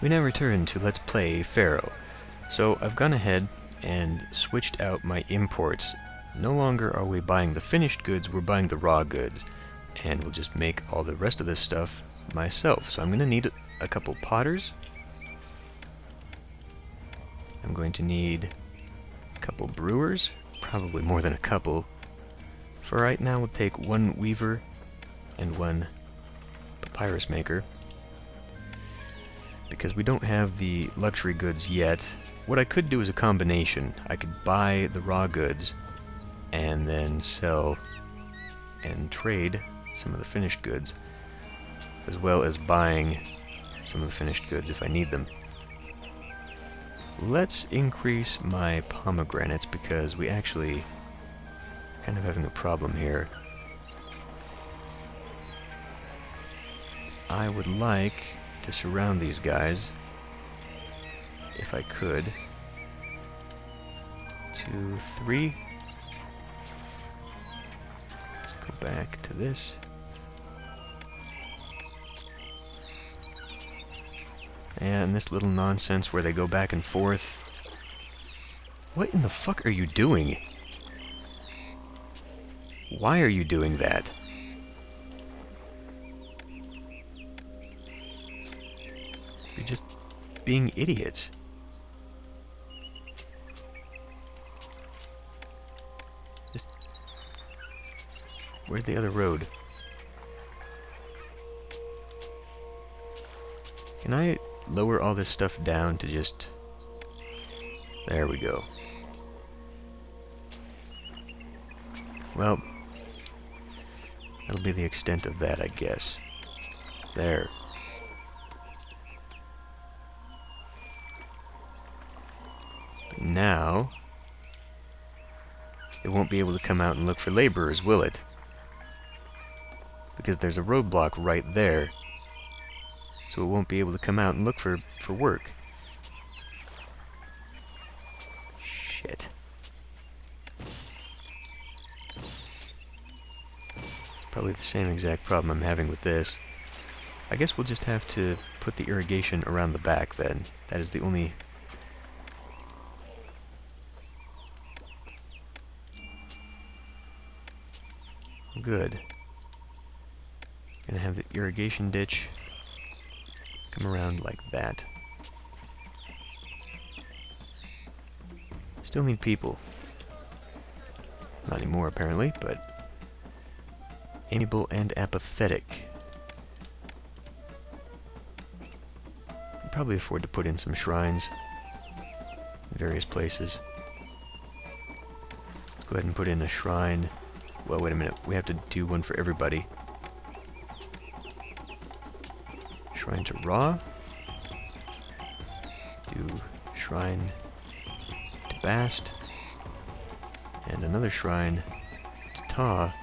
We now return to Let's Play Pharaoh. So I've gone ahead and switched out my imports. No longer are we buying the finished goods, we're buying the raw goods. And we'll just make all the rest of this stuff myself. So I'm going to need a couple potters. I'm going to need a couple brewers, probably more than a couple. For right now we'll take one weaver and one papyrus maker, because we don't have the luxury goods yet. What I could do is a combination. I could buy the raw goods and then sell and trade some of the finished goods, as well as buying some of the finished goods if I need them. Let's increase my pomegranates, because we actually kind of having a problem here. I would like to surround these guys, if I could. 2, 3. Let's go back to this. And this little nonsense where they go back and forth. What in the fuck are you doing? Why are you doing that? You're just being idiots. Just... Where's the other road? Can I lower all this stuff down to just... There we go. Well, that'll be the extent of that, I guess. There. But now, it won't be able to come out and look for laborers, will it? Because there's a roadblock right there. So it won't be able to come out and look for work. Shit. Probably the same exact problem I'm having with this. I guess we'll just have to put the irrigation around the back then. That is the only... Good. Gonna have the irrigation ditch come around like that. Still need people. Not anymore, apparently, but amiable and apathetic. Could probably afford to put in some shrines in various places. Let's go ahead and put in a shrine. Well, wait a minute. We have to do one for everybody. Shrine to Ra. Do shrine to Bast. And another shrine to Ta.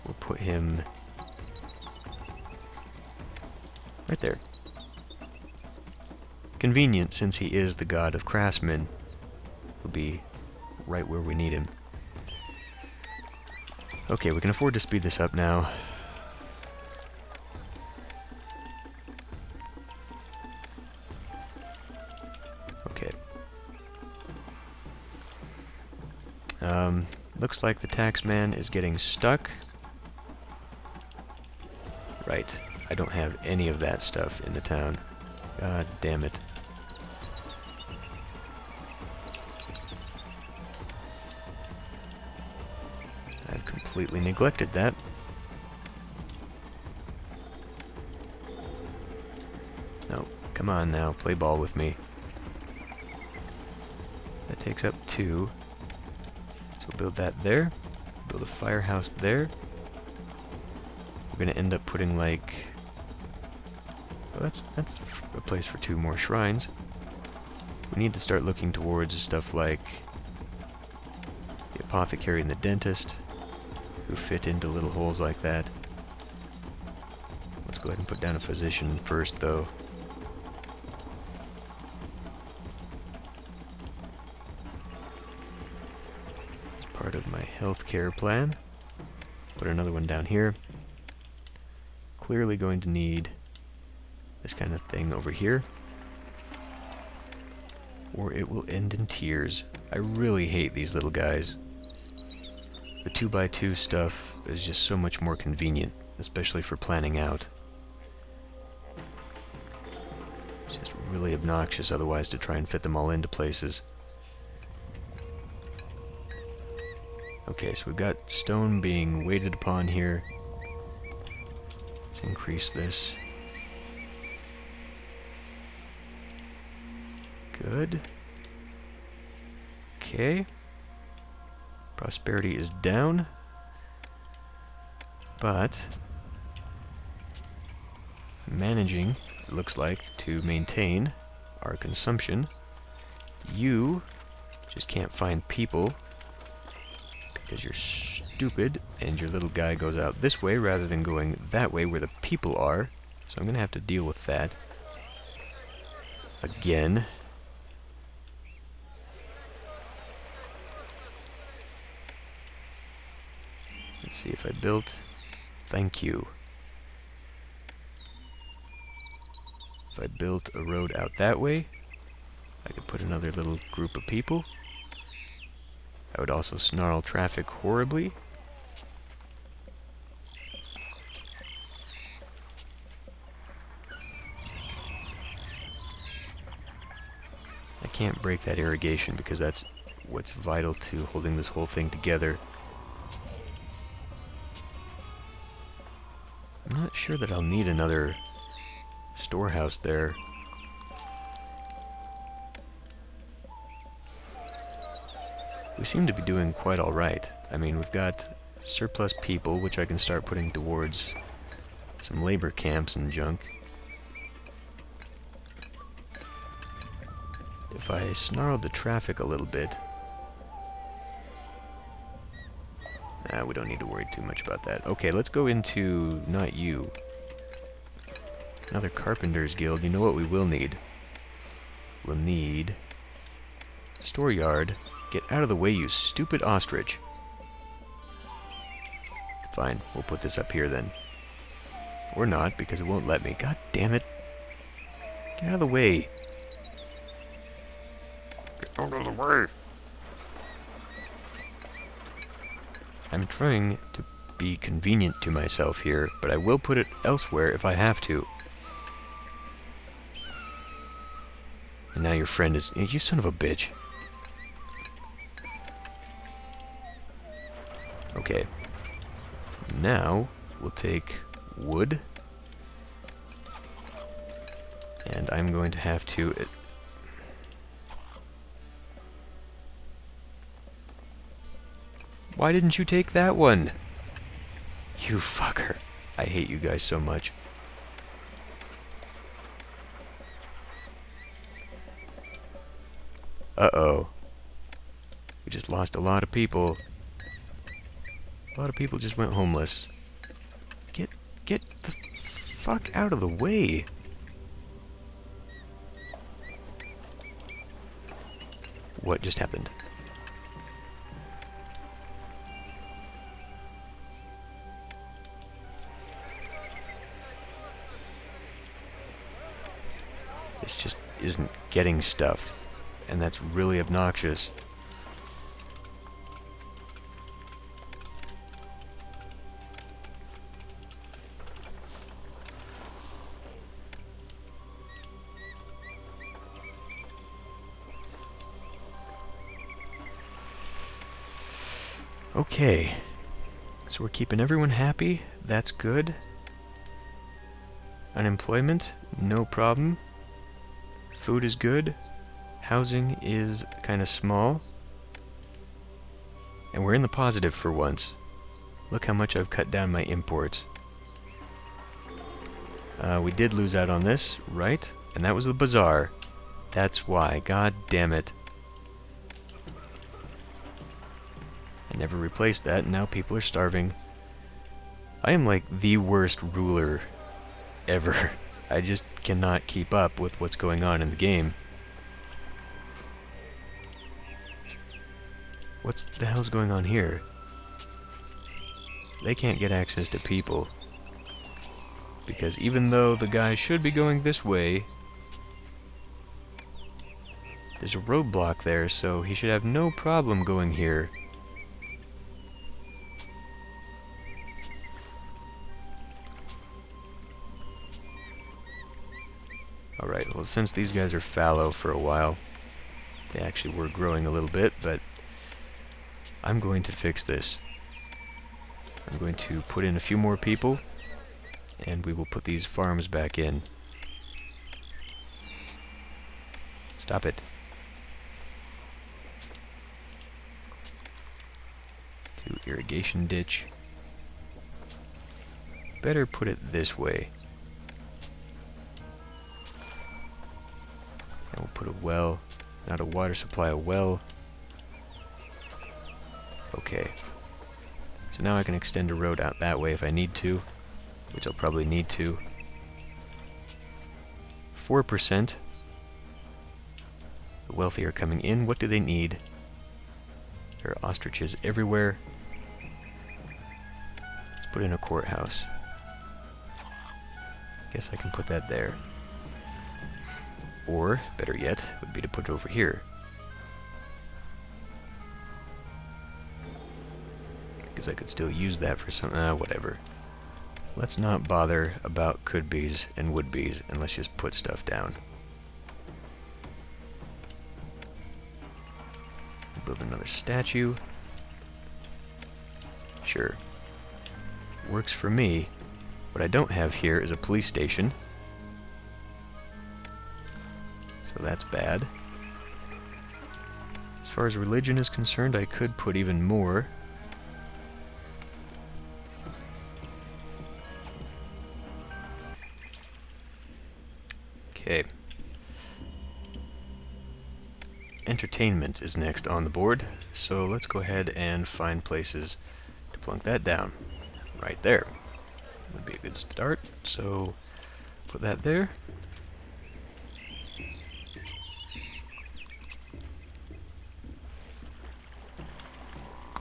We'll put him right there. Convenient, since he is the god of craftsmen. He'll be right where we need him. Okay, we can afford to speed this up now. Okay. Looks like the taxman is getting stuck. Right. I don't have any of that stuff in the town. God damn it. I've completely neglected that. No, come on now, play ball with me. That takes up 2. So we'll build that there. Build a firehouse there. We're gonna end up putting like... Well, that's a place for 2 more shrines. We need to start looking towards stuff like the apothecary and the dentist, who fit into little holes like that. Let's go ahead and put down a physician first, though. As part of my healthcare plan. Put another one down here. Clearly going to need this kind of thing over here, or it will end in tears. I really hate these little guys. The 2x2 stuff is just so much more convenient, especially for planning out. It's just really obnoxious otherwise to try and fit them all into places. Okay, so we've got stone being waited upon here. Let's increase this. Good. Okay. Prosperity is down. But managing, it looks like, to maintain our consumption. You just can't find people because you're stupid and your little guy goes out this way rather than going that way where the people are. So I'm gonna have to deal with that again. Let's see if I built. Thank you. If I built a road out that way, I could put another little group of people. I would also snarl traffic horribly. I can't break that irrigation because that's what's vital to holding this whole thing together. I'm not sure that I'll need another storehouse there. We seem to be doing quite alright. I mean, we've got surplus people, which I can start putting towards some labor camps and junk. If I snarled the traffic a little bit... we don't need to worry too much about that. Okay, let's go into... not you. Another Carpenter's Guild. You know what we will need? We'll need... store yard. Get out of the way, you stupid ostrich. Fine, we'll put this up here then. Or not, because it won't let me. God damn it. Get out of the way. Get out of the way. I'm trying to be convenient to myself here, but I will put it elsewhere if I have to. And now your friend is... You son of a bitch. Okay. Now, we'll take wood. And I'm going to have to... Why didn't you take that one? You fucker. I hate you guys so much. Uh-oh. We just lost a lot of people. A lot of people just went homeless. Get the fuck out of the way. What just happened? This just isn't getting stuff, and that's really obnoxious. Okay, so we're keeping everyone happy. That's good. Unemployment, no problem. Food is good. Housing is kind of small. And we're in the positive for once. Look how much I've cut down my imports. We did lose out on this, right? And that was the bazaar. That's why. God damn it. I never replaced that, and now people are starving. I am like the worst ruler ever. I just cannot keep up with what's going on in the game. What the hell's going on here? They can't get access to people. Because even though the guy should be going this way, there's a roadblock there, so he should have no problem going here. Alright, well, since these guys are fallow for a while, they actually were growing a little bit, but I'm going to fix this. I'm going to put in a few more people, and we will put these farms back in. Stop it. To irrigation ditch. Better put it this way. And we'll put a well, not a water supply, a well. Okay. So now I can extend a road out that way if I need to, which I'll probably need to. 4%. The wealthy are coming in. What do they need? There are ostriches everywhere. Let's put in a courthouse. Guess I can put that there. Or, better yet, would be to put it over here. Because I could still use that for some... whatever. Let's not bother about could-be's and would-be's, and let's just put stuff down. Build another statue. Sure. Works for me. What I don't have here is a police station. So that's bad. As far as religion is concerned, I could put even more. Okay. Entertainment is next on the board, so let's go ahead and find places to plunk that down. Right there. Would be a good start, so put that there.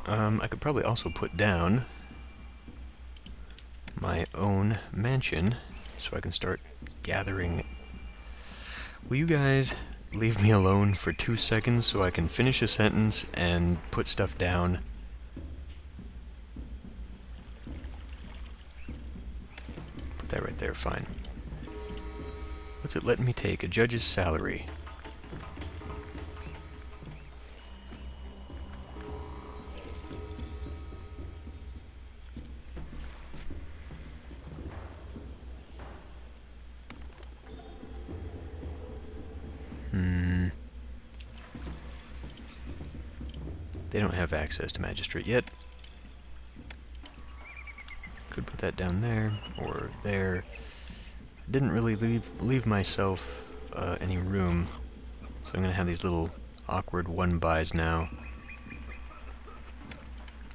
I could probably also put down my own mansion so I can start gathering. Will you guys leave me alone for 2 seconds so I can finish a sentence and put stuff down? Put that right there, fine. What's it letting me take? A judge's salary. They don't have access to magistrate yet. Could put that down there, or there. Didn't really leave myself any room, so I'm going to have these little awkward one-bys now.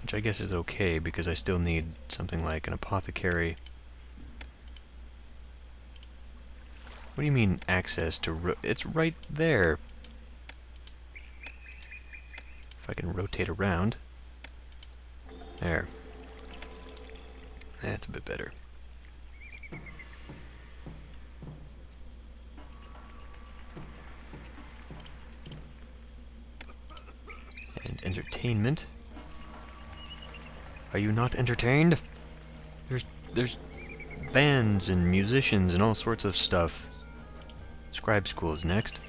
Which I guess is okay, because I still need something like an apothecary. What do you mean, access to it's right there! If I can rotate around. There. That's a bit better. And entertainment. Are you not entertained? There's bands and musicians and all sorts of stuff. Scribe school is next.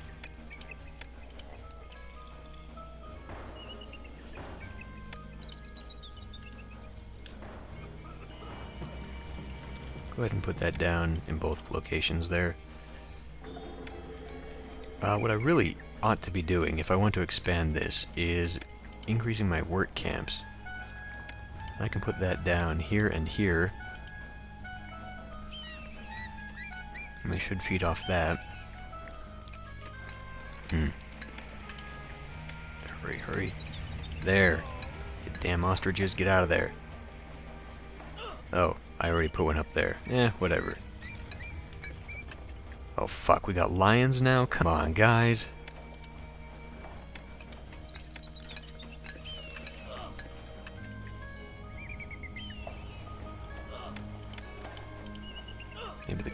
Go ahead and put that down in both locations there. What I really ought to be doing, if I want to expand this, is increasing my work camps. I can put that down here and here. And they should feed off that. Hurry, hurry. There. You damn ostriches, get out of there. Oh, I already put one up there. Whatever. Oh fuck, we got lions now? Come on, guys.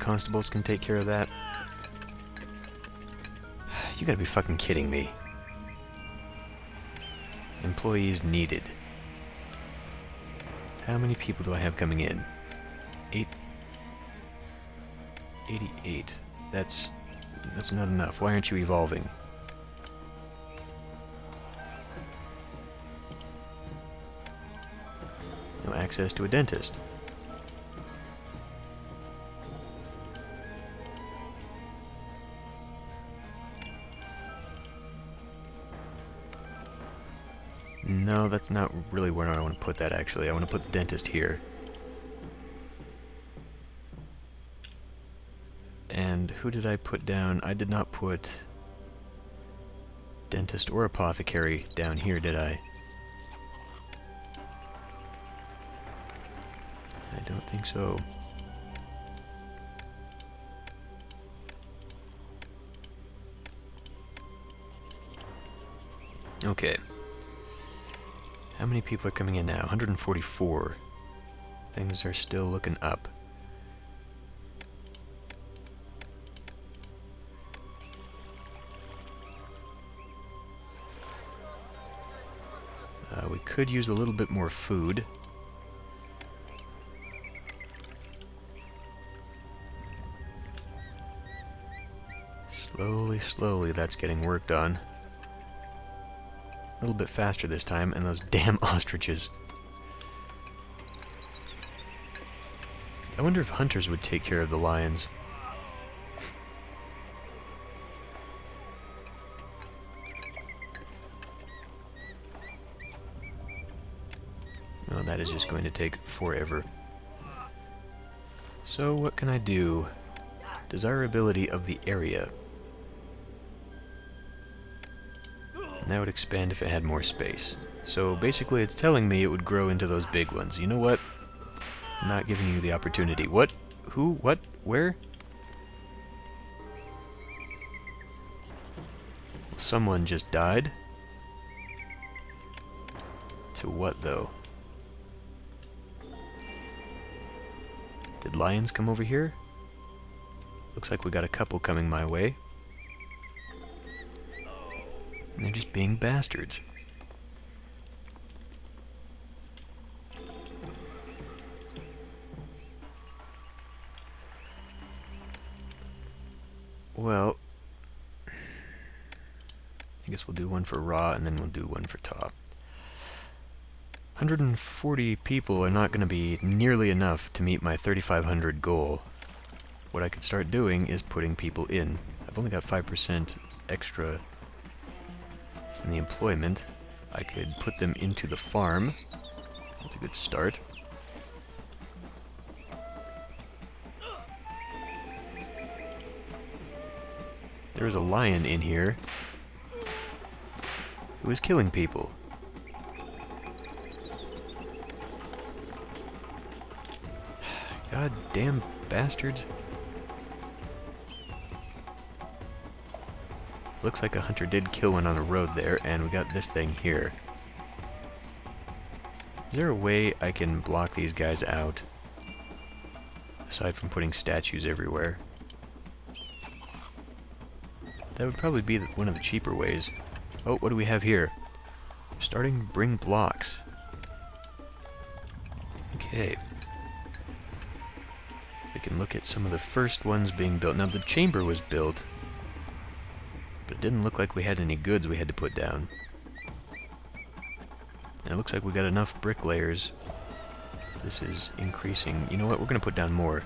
constables can take care of that. You gotta be fucking kidding me. Employees needed. How many people do I have coming in? 88. That's not enough. Why aren't you evolving? No access to a dentist. No, that's not really where I want to put that, actually. I want to put the dentist here. And who did I put down? I did not put dentist or apothecary down here, did I? I don't think so. Okay. How many people are coming in now? 144. Things are still looking up. We could use a little bit more food. Slowly, slowly, that's getting worked on. A little bit faster this time, and those damn ostriches. I wonder if hunters would take care of the lions. Oh, that is just going to take forever. So, what can I do? Desirability of the area. And that would expand if it had more space. So basically it's telling me it would grow into those big ones. You know what? I'm not giving you the opportunity. What? Who? What? Where? Someone just died? To what, though? Did lions come over here? Looks like we got a couple coming my way. And they're just being bastards. Well, I guess we'll do one for raw and then we'll do one for top. 140 people are not going to be nearly enough to meet my 3,500 goal. What I could start doing is putting people in. I've only got 5% extra in the employment. I could put them into the farm. That's a good start. There was a lion in here who was killing people. God damn bastards. Looks like a hunter did kill one on a road there, and we got this thing here. Is there a way I can block these guys out? Aside from putting statues everywhere. That would probably be one of the cheaper ways. Oh, what do we have here? Starting to bring blocks. Okay. We can look at some of the first ones being built. Now, the chamber was built, but it didn't look like we had any goods we had to put down. And it looks like we got enough bricklayers. This is increasing. You know what? We're going to put down more.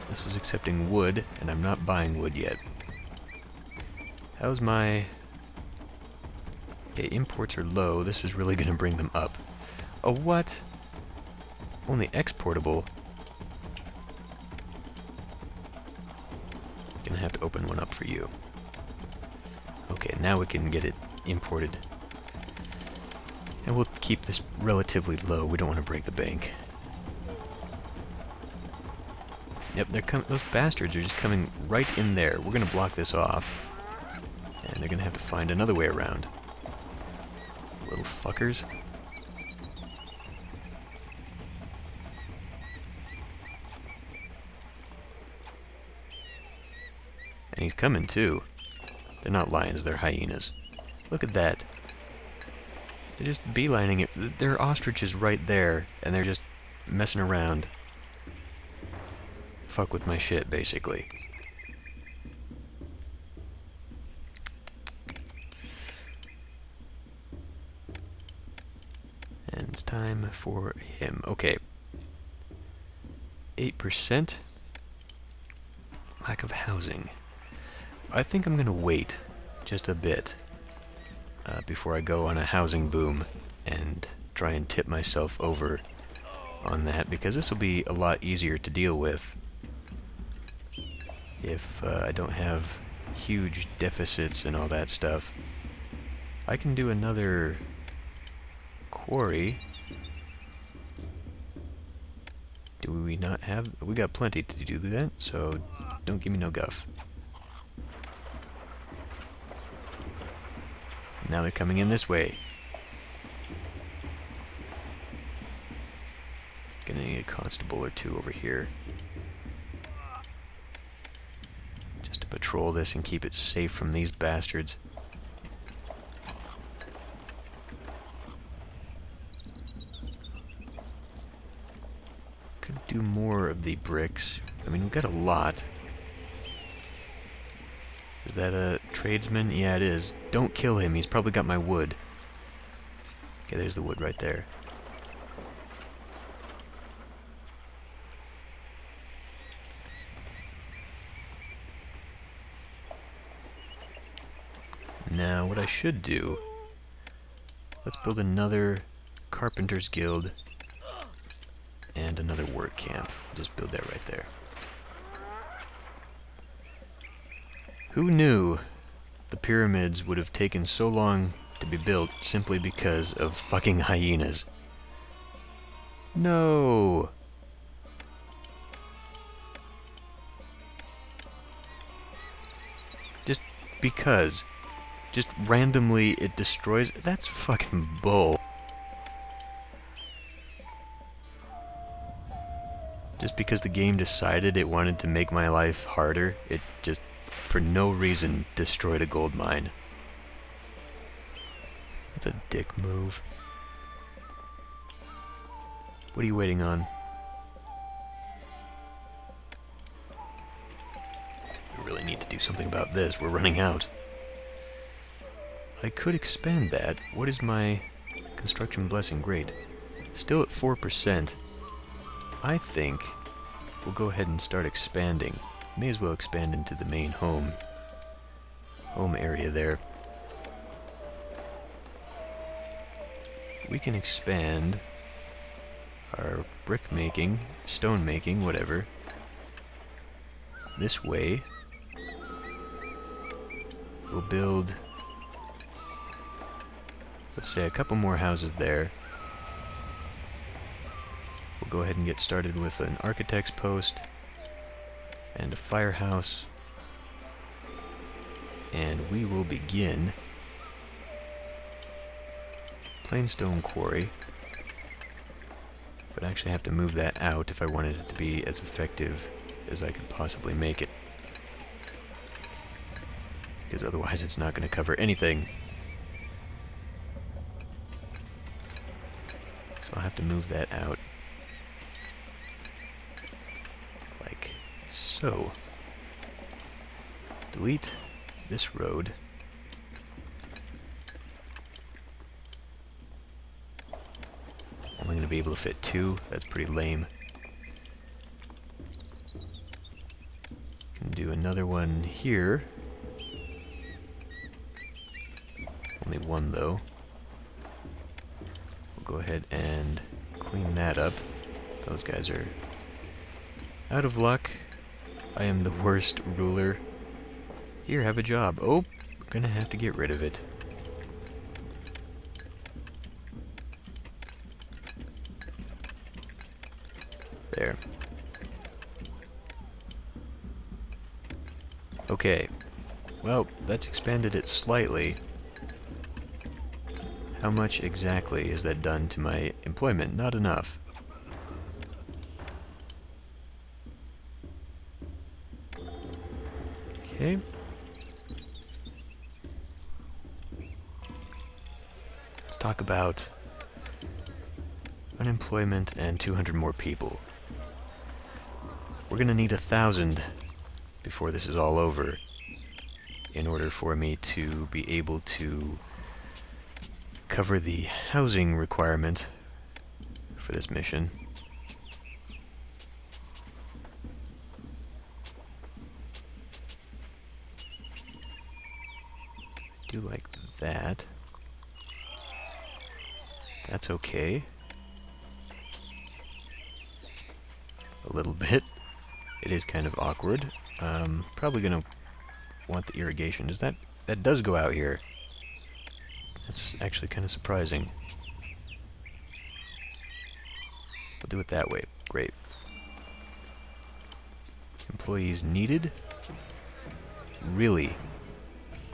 This is accepting wood, and I'm not buying wood yet. How's my... Okay, imports are low. This is really going to bring them up. Oh, what? Only exportable? Gonna have to open one up for you. Okay, now we can get it imported. And we'll keep this relatively low. We don't want to break the bank. Yep, those bastards are just coming right in there. We're gonna block this off. And they're gonna have to find another way around. Little fuckers. And he's coming too. They're not lions, they're hyenas. Look at that. They're just beelining it. There are ostriches right there, and they're just messing around. Fuck with my shit, basically. And it's time for him. Okay. 8%. Lack of housing. I think I'm gonna wait just a bit before I go on a housing boom and try and tip myself over on that, because this will be a lot easier to deal with if I don't have huge deficits and all that stuff. I can do another quarry. Do we not have... We got plenty to do that, so don't give me no guff. Now they're coming in this way. Gonna need a constable or two over here, just to patrol this and keep it safe from these bastards. Could do more of the bricks. I mean, we've got a lot. Is that a tradesman? Yeah, it is. Don't kill him. He's probably got my wood. Okay, there's the wood right there. Now, what I should do... Let's build another Carpenter's Guild and another work camp. Just build that right there. Who knew the pyramids would have taken so long to be built simply because of fucking hyenas? No! Just because. Just randomly it destroys... That's fucking bull. Just because the game decided it wanted to make my life harder, it just... for no reason, destroyed a gold mine. That's a dick move. What are you waiting on? We really need to do something about this. We're running out. I could expand that. What is my construction blessing? Great. Still at 4%. I think we'll go ahead and start expanding. May as well expand into the main home area there. We can expand our brick making, stone making, whatever, this way. We'll build, let's say, a couple more houses there. We'll go ahead and get started with an architect's post and a firehouse, and we will begin plain stone quarry, but I actually have to move that out if I wanted it to be as effective as I could possibly make it, because otherwise it's not going to cover anything. So I'll have to move that out like so. Delete this road. Only going to be able to fit 2. That's pretty lame. Can do another one here. Only 1 though. We'll go ahead and clean that up. Those guys are out of luck. I am the worst ruler. Here, have a job. Oh, we're gonna have to get rid of it. There. Okay. Well, that's expanded it slightly. How much exactly is that done to my employment? Not enough. Okay. Let's talk about unemployment and 200 more people. We're gonna need 1,000 before this is all over in order for me to be able to cover the housing requirement for this mission. I do like that. That's okay. A little bit. It is kind of awkward. Probably gonna want the irrigation. That does go out here. That's actually kind of surprising. We'll do it that way. Great. Employees needed? Really?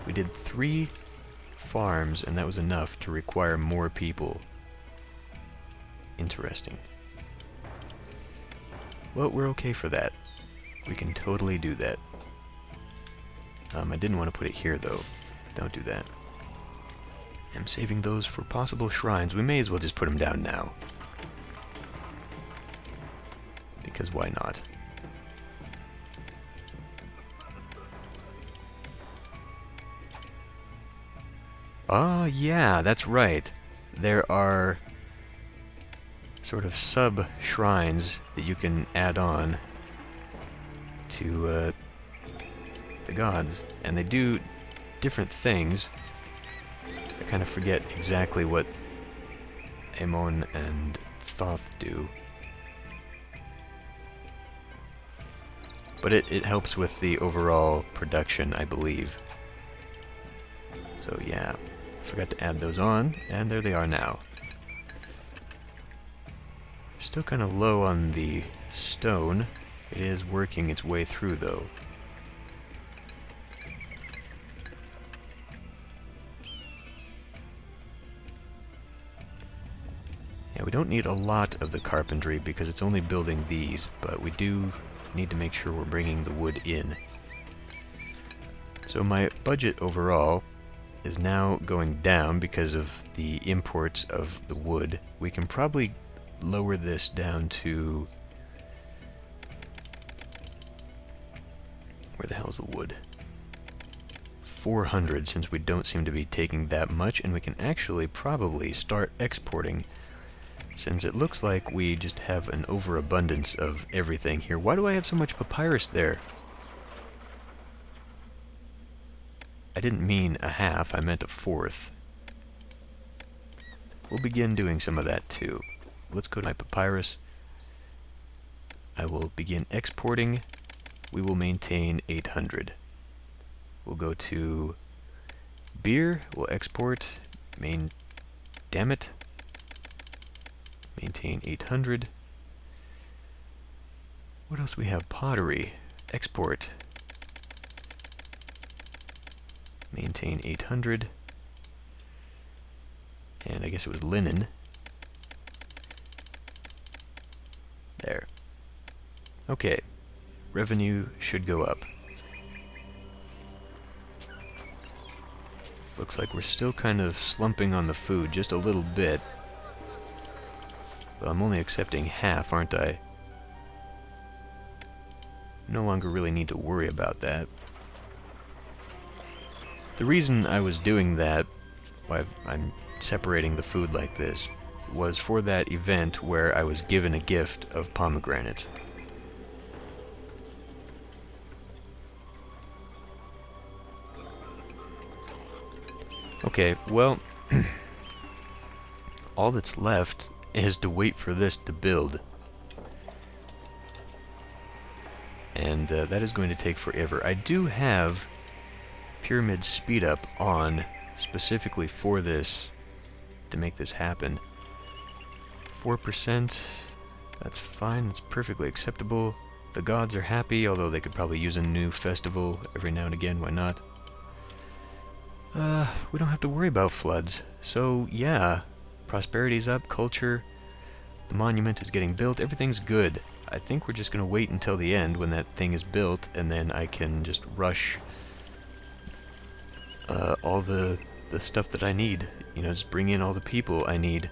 We did 3 farms and that was enough to require more people. Interesting. Well, we're okay for that. We can totally do that. I didn't want to put it here though. Don't do that. I'm saving those for possible shrines. We may as well just put them down now. Because why not? Oh yeah, that's right. There are sort of sub-shrines that you can add on to the gods, and they do different things. I kind of forget exactly what Amon and Thoth do. But it helps with the overall production, I believe. So yeah, forgot to add those on, and there they are now. Still kind of low on the stone. It is working its way through, though. Yeah, we don't need a lot of the carpentry because it's only building these, but we do need to make sure we're bringing the wood in. So my budget overall is now going down because of the imports of the wood. We can probably lower this down to... where the hell's the wood? 400, since we don't seem to be taking that much, and we can actually probably start exporting, since it looks like we just have an overabundance of everything here. Why do I have so much papyrus there? I didn't mean a half, I meant a fourth. We'll begin doing some of that too. Let's go to my papyrus. I will begin exporting. We will maintain 800. We'll go to beer. We'll export. Damn it. Maintain 800. What else we have? Pottery. Export. Maintain 800. And I guess it was linen. There. Okay. Revenue should go up. Looks like we're still kind of slumping on the food, just a little bit. But I'm only accepting half, aren't I? No longer really need to worry about that. The reason I was doing that, why I'm separating the food like this, was for that event where I was given a gift of pomegranate. Okay, well, all that's left is to wait for this to build. And that is going to take forever. I do have pyramid speed up on specifically for this, to make this happen. 4%, that's fine, that's perfectly acceptable. The gods are happy, although they could probably use a new festival every now and again, why not? We don't have to worry about floods. So, yeah. Prosperity's up, culture, the monument is getting built, everything's good. I think we're just gonna wait until the end when that thing is built, and then I can just rush all the stuff that I need. You know, just bring in all the people I need.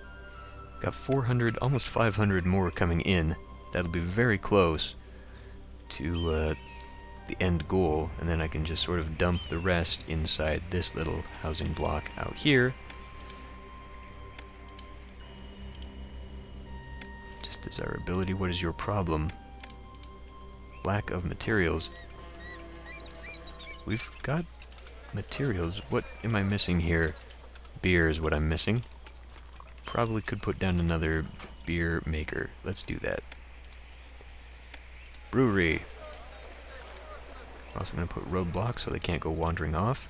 Got 400, almost 500 more coming in. That'll be very close to the end goal, and then I can just sort of dump the rest inside this little housing block out here. Just desirability, what is your problem? Lack of materials. We've got materials. What am I missing here? Beer is what I'm missing. Probably could put down another beer maker. Let's do that. Brewery. Also going to put roadblocks so they can't go wandering off.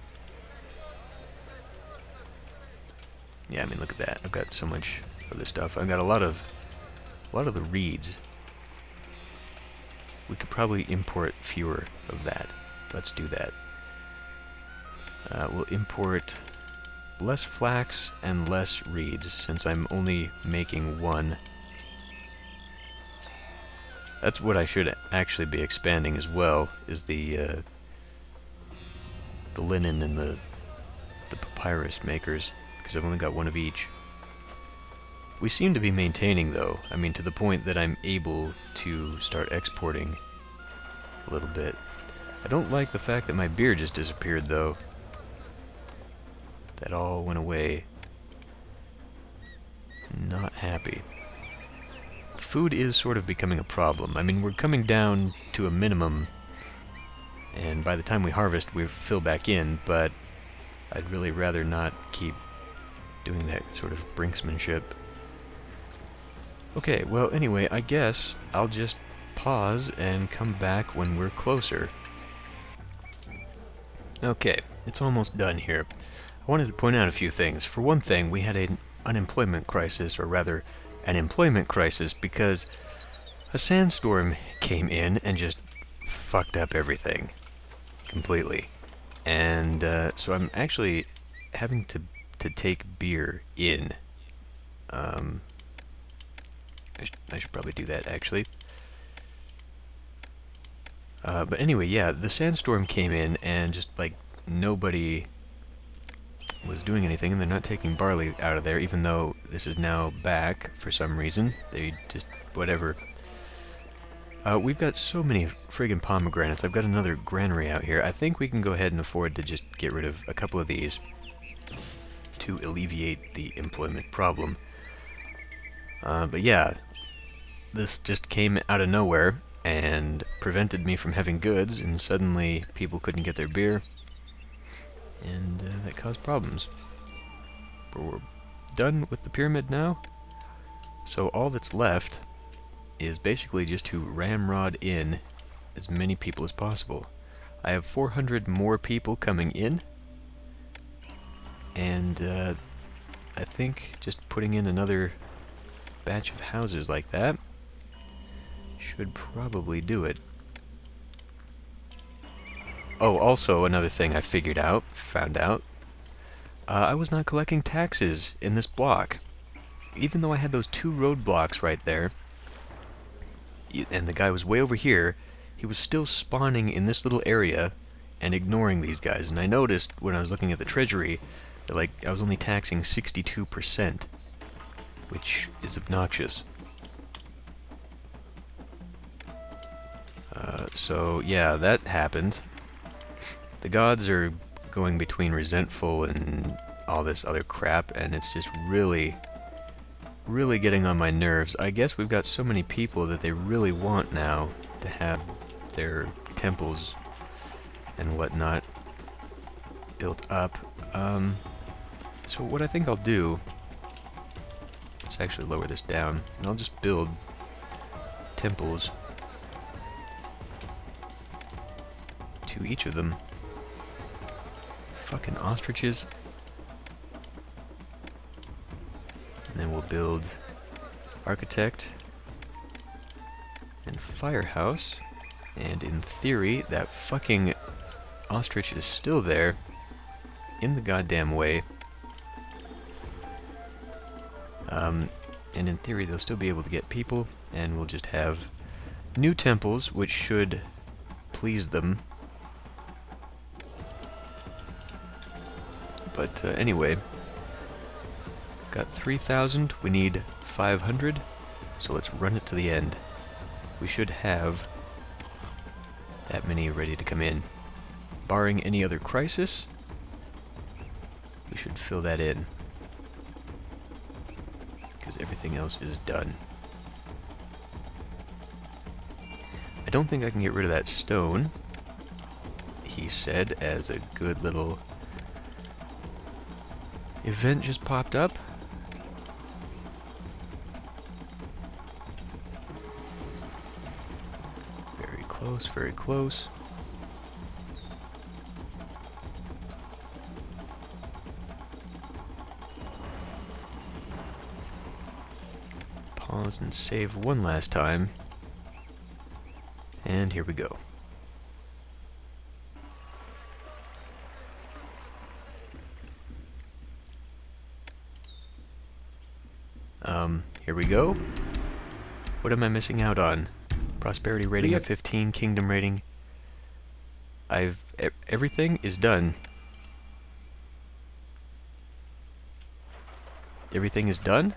Yeah, I mean, look at that. I've got so much of this stuff. I've got a lot of the reeds. We could probably import fewer of that. Let's do that. We'll import less flax and less reeds, since I'm only making one. That's what I should actually be expanding as well, is the linen and the papyrus makers, because I've only got one of each. We seem to be maintaining, though. I mean, to the point that I'm able to start exporting a little bit. I don't like the fact that my beer just disappeared, though. That all went away. Not happy. Food is sort of becoming a problem. I mean, we're coming down to a minimum, and by the time we harvest, we fill back in, but I'd really rather not keep doing that sort of brinksmanship. Okay, well, anyway, I guess I'll just pause and come back when we're closer. Okay, it's almost done here. I wanted to point out a few things. For one thing, we had an unemployment crisis, or rather, an employment crisis, because a sandstorm came in and just fucked up everything completely. And so I'm actually having to take beer in. I should probably do that, actually. But anyway, yeah, the sandstorm came in and just, like, nobody was doing anything, and they're not taking barley out of there, even though this is now back for some reason. They just, whatever. We've got so many friggin' pomegranates. I've got another granary out here. I think we can go ahead and afford to just get rid of a couple of these to alleviate the employment problem. But yeah, this just came out of nowhere and prevented me from having goods, and suddenly people couldn't get their beer, and that caused problems. But we're done with the pyramid now, so all that's left is basically just to ramrod in as many people as possible. I have 400 more people coming in, and I think just putting in another batch of houses like that should probably do it. Oh, also another thing I found out, I was not collecting taxes in this block. Even though I had those 2 roadblocks right there, and the guy was way over here, he was still spawning in this little area and ignoring these guys. And I noticed when I was looking at the treasury that, like, I was only taxing 62%, which is obnoxious. So yeah, that happened. The gods are going between resentful and all this other crap, and it's just really getting on my nerves. I guess we've got so many people that they really want now to have their temples and whatnot built up. So what I think I'll do, let's actually lower this down, and I'll just build temples to each of them. Fucking ostriches. And then we'll build architect and firehouse. And in theory, that fucking ostrich is still there. in the goddamn way. And in theory, they'll still be able to get people, and we'll just have new temples, which should please them. But anyway, got 3,000, we need 500, so let's run it to the end. We should have that many ready to come in. Barring any other crisis, we should fill that in, because everything else is done. I don't think I can get rid of that stone, he said, as a good little event just popped up. Very close, very close. Pause and save one last time. And here we go. Here we go. What am I missing out on? Prosperity rating of 15, kingdom rating. Everything is done. Everything is done?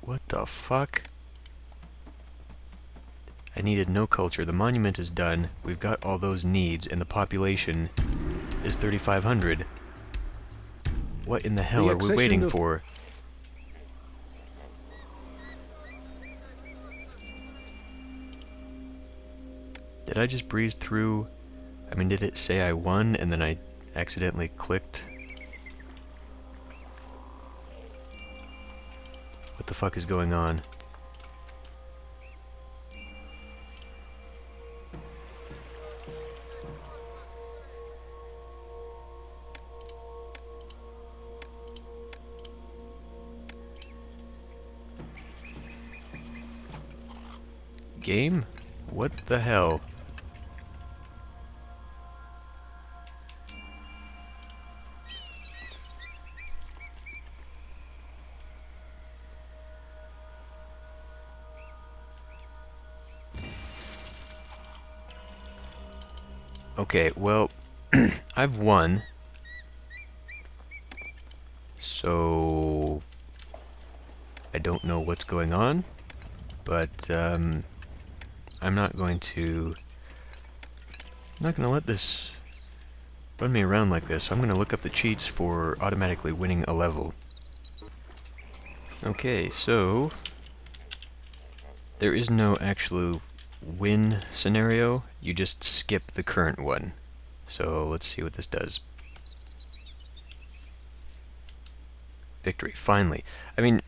What the fuck? I needed no culture. The monument is done. We've got all those needs, and the population is 3,500. What in the hell are we waiting for? Did I just breeze through? I mean, did it say I won and then I accidentally clicked? What the fuck is going on? Game? What the hell? Okay, well, I've won. So I don't know what's going on, but I'm not going to let this run me around like this. I'm going to look up the cheats for automatically winning a level. Okay, so there is no actual win scenario. You just skip the current one. So let's see what this does. Victory, finally. I mean,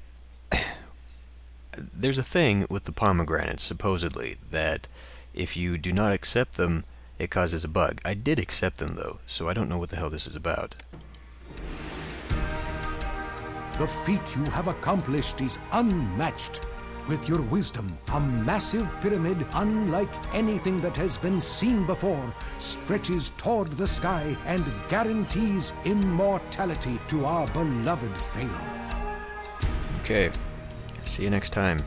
there's a thing with the pomegranates, supposedly, that if you do not accept them, it causes a bug. I did accept them, though, so I don't know what the hell this is about. The feat you have accomplished is unmatched. With your wisdom, a massive pyramid unlike anything that has been seen before stretches toward the sky and guarantees immortality to our beloved Pharaoh. Okay. See you next time.